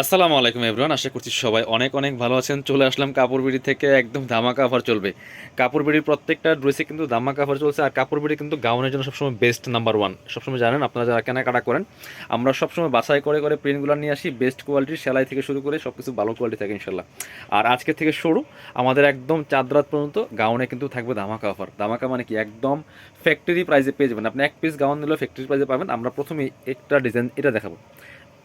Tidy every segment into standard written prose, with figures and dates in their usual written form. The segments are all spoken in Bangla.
আসসালামু আলাইকুম এভরিওয়ান, আশা করছি সবাই অনেক অনেক ভালো আছেন। চলে আসলাম কাপড় বিড়ি থেকে, একদম ধামাকা অফার চলবে। কাপড় বিড়ির প্রত্যেকটা ড্রেসে কিন্তু ধামাকা অফার চলছে। আর কাপড় বিড়ি কিন্তু গাউনের জন্য সবসময় বেস্ট নাম্বার ওয়ান। সবসময় জানেন আপনারা যারা কেনাকাটা করেন, আমরা সবসময় বাছাই করে করে প্রিন্টগুলো নিয়ে আসি, বেস্ট কোয়ালিটির সেলাই থেকে শুরু করে সব কিছু ভালো কোয়ালিটি থাকে ইনশাল্লাহ। আর আজকে থেকে শুরু আমাদের একদম চাঁদ রাত পর্যন্ত গাউনে কিন্তু থাকবে ধামাকা অফার। ধামাকা মানে কি, একদম ফ্যাক্টরি প্রাইসে পেয়ে যাবেন। আপনি এক পিস গাউন নিলেও ফ্যাক্টরি প্রাইসে পাবেন। আমরা প্রথমেই একটা ডিজাইন এটা দেখাবো,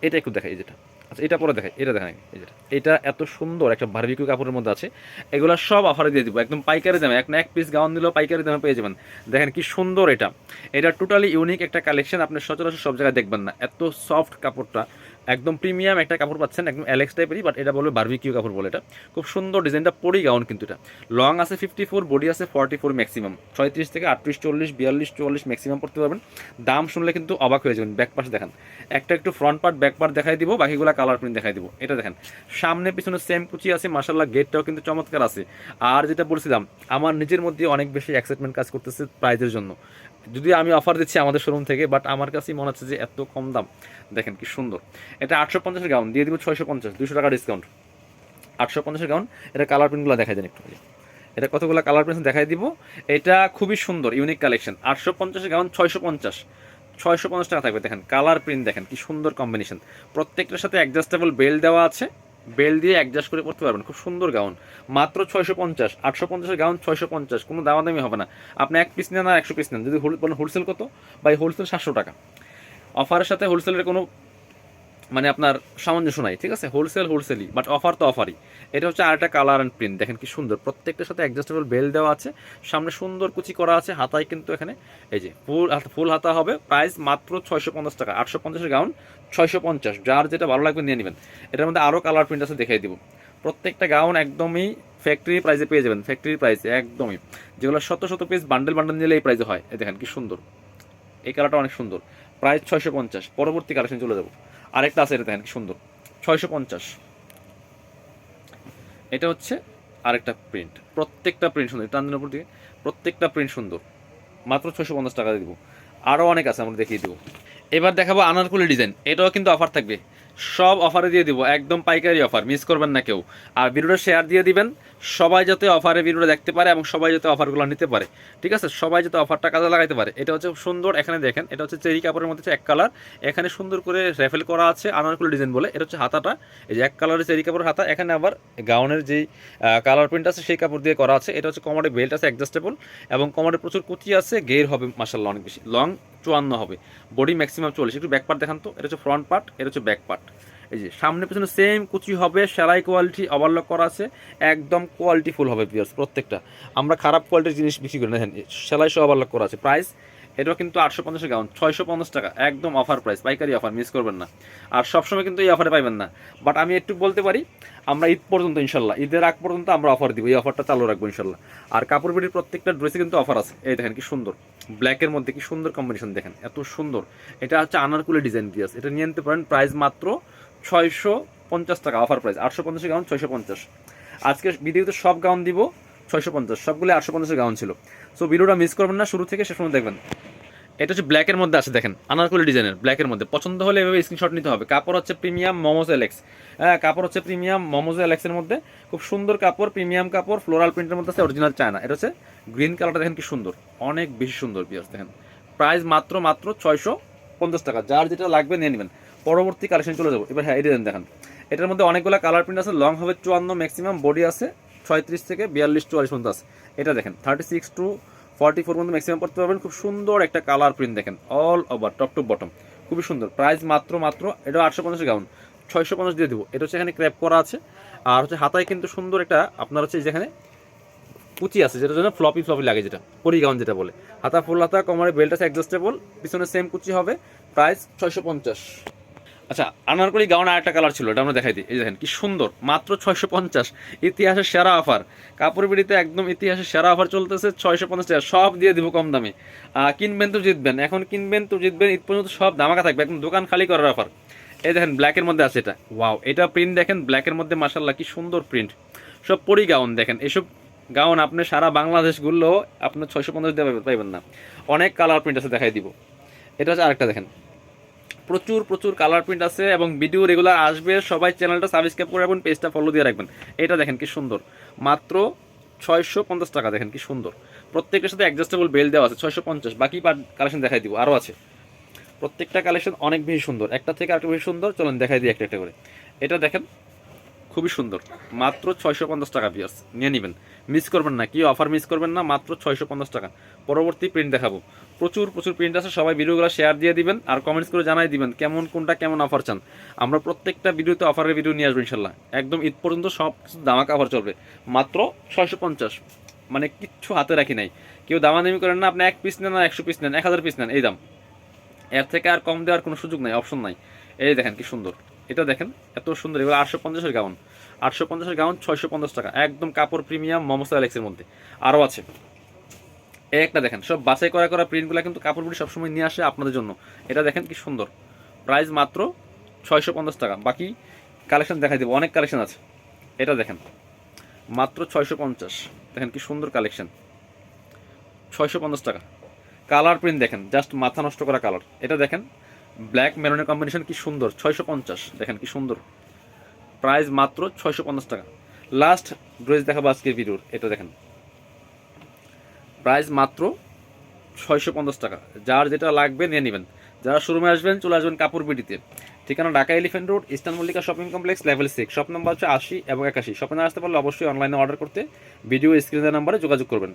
এটা একটু দেখাই যেটা। আচ্ছা, এটা পরে দেখাই, এটা দেখাই এই যেটা। এটা এত সুন্দর একটা বারবিকিউ কাপড়ের মধ্যে আছে। এগুলো সব অফারে দিয়ে দিব, একদম পাইকারি দামে। এক পিস গাউন দিলেও পাইকারি দামে পেয়ে যাবেন। দেখেন কি সুন্দর এটা। এটা টোটালি ইউনিক একটা কালেকশন, আপনি সচরাচর সব জায়গায় দেখবেন না। এত সফট কাপড়টা, একদম প্রিমিয়াম একটা কাপড় পাচ্ছেন, একদম অ্যালেক্স টাইপেরই, বাট এটা বলবে বারবিকিউ কাপড় বলে। এটা খুব সুন্দর ডিজাইনটা, পরি গাউন কিন্তু এটা। লং আছে 54, বডি আছে 44 ম্যাক্সিমাম। 36 থেকে 38, 40, 42, 44 ম্যাক্সিমাম পড়তে পারবেন। দাম শুনলে কিন্তু অবাক হয়ে যাবেন। ব্যাক পাশ দেখেন, একটা একটু ফ্রন্ট পার্ট ব্যাক পার্ট দেখাই দিব, বাকিগুলো কালার প্রিন্ট দেখাই দিব। এটা দেখেন, সামনে পিছনে সেম কুচি আছে, মাশাআল্লাহ গেটটাও কিন্তু চমৎকার আছে। আর যেটা বলছিলাম, আমার নিজের মধ্যে অনেক বেশি এক্সাইটমেন্ট কাজ করতেছে প্রাইজের জন্য। যদি আমি অফার দিচ্ছি আমাদের শোরুম থেকে, বাট আমার কাছেই মনে হচ্ছে যে এত কম দাম। দেখেন কি সুন্দর। এটা 850-এর গাউন দিয়ে দিব 650, 200 টাকা ডিসকাউন্ট। 850-এর গাউন। এটা কালার প্রিন্টগুলো দেখাই দেন একটু। এটা কতগুলো কালার প্রিন্ট দেখাই দিব। এটা খুবই সুন্দর ইউনিক কালেকশন। 850-এর গাউন 650, 650 টাকা থাকবে। দেখেন কালার প্রিন্ট, দেখেন কি সুন্দর কম্বিনেশন। প্রত্যেকটার সাথে অ্যাডজাস্টেবল বেল্ট দেওয়া আছে, বেল্ট দিয়ে অ্যাডজাস্ট করে পড়তে পারবেন। খুব সুন্দর গাউন, মাত্র 650। 850-এর গাউন 650, কোনো দামাদামি হবে না। আপনি এক পিস নেন আর 100 পিস নেন, যদি হোলসেল কত, বাই হোলসেল 700 টাকা। অফারের সাথে হোলসেলের কোনো মানে আপনার সামঞ্জস্য নাই, ঠিক আছে। হোলসেলই, বাট অফার তো অফারই। এটা হচ্ছে আরেকটা কালার অ্যান্ড প্রিন্ট, দেখেন কি সুন্দর। প্রত্যেকটার সাথে অ্যাডজাস্টেবল বেল্ট দেওয়া আছে, সামনে সুন্দর কুচি করা আছে, হাতায় কিন্তু এখানে এই যে ফুল হাতা হবে। প্রাইস মাত্র 650 টাকা। 850-এর গাউন 650, যার যেটা ভালো লাগবে নিয়ে নেবেন। এটার মধ্যে আরও কালার প্রিন্ট আছে, দেখাই দিব। প্রত্যেকটা গাউন একদমই ফ্যাক্টরি প্রাইসে পেয়ে যাবেন, ফ্যাক্টরি প্রাইসে একদমই। যেগুলো শত শত পিস বান্ডেল নিলে এই প্রাইসে হয়। দেখেন কি সুন্দর, এই কালারটা অনেক সুন্দর। প্রাইস 650। পরবর্তী কালেকশন চলে যাবো। আরেকটা আছে, এটা দেখেন কি সুন্দর, 650। এটা হচ্ছে আরেকটা প্রিন্ট, প্রত্যেকটা প্রিন্ট সুন্দর। টান্দিনের উপর দিকে প্রত্যেকটা প্রিন্ট সুন্দর, মাত্র 650 টাকা দিব। আরও অনেক আছে, আমরা দেখিয়ে দেবো। এবার দেখাবো আনারকুলি ডিজাইন, এটাও কিন্তু অফার থাকবে। সব অফারে দিয়ে দিব, একদম পাইকারি অফার, মিস করবেন না কেউ। আর ভিডিওটা শেয়ার দিয়ে দিবেন, সবাই যাতে অফারে ভিডিওটা দেখতে পারে এবং সবাই যাতে অফারগুলো নিতে পারে, ঠিক আছে। সবাই যাতে অফারটা কাজে লাগাইতে পারে। এটা হচ্ছে সুন্দর, এখানে দেখেন, এটা হচ্ছে চেরি কাপড়ের মধ্যে এক কালার। এখানে সুন্দর করে রেফেল করা আছে, আনারকুলি ডিজাইন বলে। এটা হচ্ছে হাতাটা, এই যে এক কালারের চেরি কাপড়ের হাতা। এখানে আবার গাউনের যেই কালার প্রিন্ট আছে সেই কাপড় দিয়ে করা আছে। এটা হচ্ছে কমরে বেল্ট আছে অ্যাডজাস্টেবল, এবং কমরে প্রচুর কুচি আছে, গের হবে মাশাআল্লাহ অনেক বেশি। লং 54 হবে, বডি ম্যাক্সিমাম 40। একটু ব্যাক পার্ট দেখান তো। এটা হচ্ছে ফ্রন্ট পার্ট, এটা হচ্ছে ব্যাক পার্ট। এই যে সামনে পেছনে সেম কুচি হবে, সেলাই কোয়ালিটি ওভারলক করা আছে, একদম কোয়ালিটি ফুল হবে ভিউয়ার্স। প্রত্যেকটা আমরা খারাপ কোয়ালিটির জিনিস বিক্রি করি না, দেখেন সেলাই সহ ওভারলক করা আছে। প্রাইস এটাও কিন্তু 850-এর গাউন 650 টাকা, একদম অফার প্রাইস, পাইকারি অফার, মিস করবেন না। আর সবসময় কিন্তু এই অফারে পাইবেন না, বাট আমি একটু বলতে পারি, আমরা ঈদ পর্যন্ত ইনশাল্লাহ, ঈদের আগ পর্যন্ত আমরা অফার দিব, এই অফারটা চালু রাখবো ইনশাল্লাহ। আর কাপড় বিড়ির প্রত্যেকটা ড্রেসে কিন্তু অফার আছে। এই দেখেন কি সুন্দর, ব্ল্যাকের মধ্যে কি সুন্দর কম্বিনেশন, দেখেন এত সুন্দর। এটা হচ্ছে আনারকুলি ডিজাইন পিয়াস, এটা নিয়ে নিতে পারেন। প্রাইস মাত্র 650 টাকা, অফার প্রাইস। 850-এর গাউন 650। আজকে ভিডিওতে সব গাউন দিব 650, সবগুলো 850-এর গাউন ছিল। সো ভিডিওটা মিস করবেন না, শুরু থেকে শেষ পর্যন্ত দেখবেন। এটা হচ্ছে ব্ল্যাকের মধ্যে আছে, দেখেন আনারকুলি ডিজাইনের ব্ল্যাকের মধ্যে। পছন্দ হলে এভাবে স্ক্রিনশট নিতে হবে। কাপড় হচ্ছে প্রিমিয়াম মোমোজ এলেক্স, হ্যাঁ কাপড় হচ্ছে প্রিমিয়াম মোমোজ এলেক্সের মধ্যে। খুব সুন্দর কাপড়, প্রিমিয়াম কাপড়, ফ্লোরাল প্রিন্টের মধ্যে আছে, অরিজিনাল চায়না। এটা হচ্ছে গ্রিন কালারটা, দেখেন কি সুন্দর, অনেক বেশি সুন্দর পিয়াস। দেখেন প্রাইস মাত্র 650 টাকা, যার যেটা লাগবে নিয়ে নেবেন। পরবর্তী কালেকশন চলে যাবো। এবার হ্যাঁ এই ডিজাইন দেখেন, এটার মধ্যে অনেকগুলো কালার প্রিন্ট আছে। লং হবে 54 ম্যাক্সিমাম, বডি আছে 36 থেকে 42, 44 পর্যন্ত আছে। এটা দেখেন 36 to 44 পর্যন্ত ম্যাক্সিমাম পড়তে পারবেন। খুব সুন্দর একটা কালার প্রিন্ট, দেখেন all over top to bottom, খুবই সুন্দর। প্রাইস মাত্র এটা 850-এর গাউন 650 দিয়ে দেবো। এটা হচ্ছে এখানে ক্র্যাপ করা আছে, আর হচ্ছে হাতায় কিন্তু সুন্দর একটা আপনার হচ্ছে যেখানে কুচি আছে, যেটার জন্য ফ্লপি লাগে, যেটা পরি গাউন যেটা বলে। হাতা ফুল হাতা, কমরে বেল্ট আছে অ্যাডজাস্টেবল, পিছনে সেম কুচি হবে। প্রাইস 650। আচ্ছা, আনারকলি গাউন আর একটা কালার ছিল, এটা আমরা দেখাই দিই। এই দেখেন কি সুন্দর, মাত্র 650। ইতিহাসের সেরা অফার, কাপড় বিড়িতে একদম ইতিহাসের সেরা অফার চলতেছে। 650 টাকা, সব দিয়ে দিব কম দামে। কিনবেন তো জিতবেন, এখন কিনবেন তো জিতবেন, ঈদ পর্যন্ত সব ধামাকা থাকবে, একদম দোকান খালি করার অফার। এই দেখেন ব্ল্যাকের মধ্যে আছে এটা, ওয়াও, এটা প্রিন্ট দেখেন ব্ল্যাকের মধ্যে, মাশাআল্লাহ কি সুন্দর প্রিন্ট। সব পরি গাউন, দেখেন এসব গাউন আপনি সারা বাংলাদেশ ঘুরলেও আপনার 650 দিয়ে পাইবেন না। অনেক কালার প্রিন্ট আছে, দেখাই দিব। এটা হচ্ছে আরেকটা দেখেন, প্রচুর প্রচুর কালার প্রিন্ট আছে এবং ভিডিও রেগুলার আসবে। সবাই চ্যানেলটা সাবস্ক্রাইব করে রাখবেন, পেজটা ফলো দিয়ে রাখবেন। এটা দেখেন কি সুন্দর, মাত্র 650 টাকা। দেখেন কি সুন্দর, প্রত্যেকটার সাথে অ্যাডজাস্টেবল বেল দেওয়া আছে। 650। বাকি কালেকশন দেখাই দিব, আরও আছে। প্রত্যেকটা কালেকশন অনেক বেশি সুন্দর, একটা থেকে আরেকটা বেশি সুন্দর। চলুন দেখাই দিই একটা একটা করে। এটা দেখেন খুবই সুন্দর, মাত্র 650 টাকা ভিউয়ার্স, নিয়ে নেবেন, মিস করবেন না। কি অফার মিস করবেন না, মাত্র 650 টাকা। পরবর্তী প্রিন্ট দেখাবো, প্রচুর প্রচুর প্রিন্ট আছে। সবাই ভিডিওগুলো শেয়ার দিয়ে দিবেন আর কমেন্টস করে জানাই দিবেন কেমন কোনটা কেমন অফার চান। আমরা প্রত্যেকটা ভিডিওতে অফারের ভিডিও নিয়ে আসবো ইনশাল্লাহ। একদম ঈদ পর্যন্ত সব কিছু দামাকা অফার চলবে, মাত্র 650। মানে কিচ্ছু হাতে রাখি নাই। কেউ দামাদামি করেন না, আপনি 1 পিস নেন আর 100 পিস নেন, 1000 পিস নেন, এই দাম। এর থেকে আর কম দেওয়ার কোনো সুযোগ নাই, অপশন নাই। এই দেখেন কি সুন্দর, এটা দেখেন এত সুন্দর। এগুলো 850-এর গাউন, 850-এর গাউন 650 টাকা, একদম কাপড় প্রিমিয়াম মমসা অ্যালেক্সের মধ্যে। আরও আছে, এই একটা দেখেন, সব বাছাই করা করা প্রিন্টগুলো কিন্তু কাপড় বুড়ি সবসময় নিয়ে আসে আপনাদের জন্য। এটা দেখেন কি সুন্দর, প্রাইস মাত্র 650 টাকা। বাকি কালেকশন দেখাই দেবো, অনেক কালেকশন আছে। এটা দেখেন মাত্র 650। দেখেন কি সুন্দর কালেকশন, 650 টাকা। কালার প্রিন্ট দেখেন, জাস্ট মাথা নষ্ট করা কালার। এটা দেখেন ব্ল্যাক মেরুনের কম্বিনেশন কি সুন্দর, 650। দেখেন কি সুন্দর, প্রাইস মাত্র 650 টাকা। লাস্ট ড্রেস দেখাবো আজকের ভিডিওর, এটা দেখেন প্রাইস মাত্র 650 টাকা। যার যেটা লাগবে নিয়ে নেবেন। যারা শোরুমে আসবেন চলে আসবেন কাপড় বিডিতে, ঠিকানা Dhaka elephant road, eastern Mallika shopping complex, level 6, shop number হচ্ছে 80 এবং 81। শপে না আসতে পারলে অবশ্যই অনলাইনে অর্ডার করতে ভিডিও স্ক্রিনের নাম্বারে যোগাযোগ করবেন।